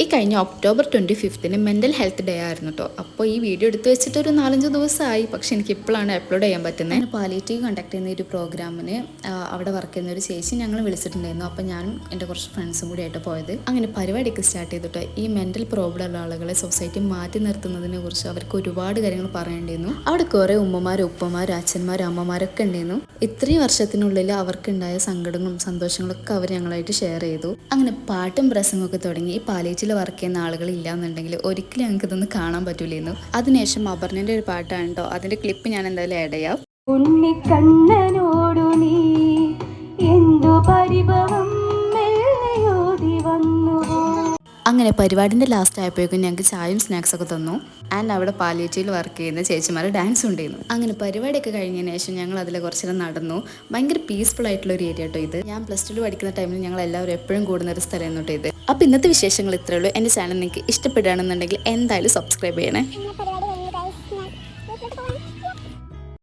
ഈ കഴിഞ്ഞ October 25 mental health day ആയിരുന്നു കേട്ടോ. അപ്പോൾ ഈ വീഡിയോ എടുത്ത് വെച്ചിട്ട് ഒരു 4-5 ദിവസമായി, പക്ഷെ എനിക്ക് ഇപ്പോഴാണ് അപ്ലോഡ് ചെയ്യാൻ പറ്റുന്നത്. ഞാൻ പാലിയേറ്റീവ് കണ്ടക്ട് ചെയ്യുന്ന ഒരു പ്രോഗ്രാമിന് അവിടെ വർക്ക് ചെയ്യുന്ന ഒരു ചേച്ചി ഞങ്ങൾ വിളിച്ചിട്ടുണ്ടായിരുന്നു. അപ്പോൾ ഞാനും എൻ്റെ കുറച്ച് ഫ്രണ്ട്സും കൂടി ആയിട്ട് പോയത്. അങ്ങനെ പരിപാടിയൊക്കെ സ്റ്റാർട്ട് ചെയ്തിട്ട് ഈ മെൻ്റൽ പ്രോബ്ലം ഉള്ള ആളുകളെ സൊസൈറ്റി മാറ്റി നിർത്തുന്നതിനെ കുറിച്ച് അവർക്ക് ഒരുപാട് കാര്യങ്ങൾ പറയേണ്ടിയിരുന്നു. അവിടെ കുറേ ഉമ്മമാരും ഉപ്പമാരും അച്ഛന്മാരും അമ്മമാരൊക്കെ ഉണ്ടായിരുന്നു. ഇത്രയും വർഷത്തിനുള്ളിൽ അവർക്കുണ്ടായ സങ്കടങ്ങളും സന്തോഷങ്ങളൊക്കെ അവർ ഞങ്ങളായിട്ട് ഷെയർ ചെയ്തു. അങ്ങനെ പാട്ടും പ്രസംഗമൊക്കെ തുടങ്ങി. ഈ പാലിയേറ്റീവ് വർക്ക് ചെയ്യുന്ന ആളുകൾ ഇല്ലാന്നുണ്ടെങ്കിൽ ഒരിക്കലും ഞങ്ങൾക്ക് ഇതൊന്നും കാണാൻ പറ്റൂലായിരുന്നു. അതിനുശേഷം അപർണൻ്റെ ഒരു പാട്ടാണ് കേട്ടോ. അതിൻ്റെ ക്ലിപ്പ് ഞാൻ എന്തായാലും ആഡ് ചെയ്യാം. ഉണ്ണിക്കണ്ണനോടു നീ എന്തു പരിഭവം മെല്ലയോടി വന്നുവോ. അങ്ങനെ പരിപാടിൻ്റെ ലാസ്റ്റ് ആയപ്പോഴേക്കും ഞങ്ങൾക്ക് ചായയും സ്നാക്സൊക്കെ തന്നു. ആൻഡ് അവിടെ പാലിയേറ്റീവിൽ വർക്ക് ചെയ്യുന്ന ചേച്ചിമാർ ഡാൻസ് ഉണ്ടായിരുന്നു. അങ്ങനെ പരിപാടിയൊക്കെ കഴിഞ്ഞതിന് ശേഷം ഞങ്ങൾ അതിൽ കുറച്ച് നേരം നടന്നു. ഭയങ്കര പീസ്ഫുൾ ആയിട്ടുള്ള ഒരു ഏരിയ കേട്ടോ ഇത്. ഞാൻ +2 പഠിക്കുന്ന ടൈമിൽ ഞങ്ങൾ എല്ലാവരും എപ്പോഴും കൂടുന്ന ഒരു സ്ഥലം എന്നിട്ട് ഇത്. അപ്പോൾ ഇന്നത്തെ വിശേഷങ്ങൾ ഇത്രയേ ഉള്ളൂ. എൻ്റെ ചാനൽ നിങ്ങൾക്ക് ഇഷ്ടപ്പെടുകയാണെന്നുണ്ടെങ്കിൽ എന്തായാലും സബ്സ്ക്രൈബ് ചെയ്യണേ.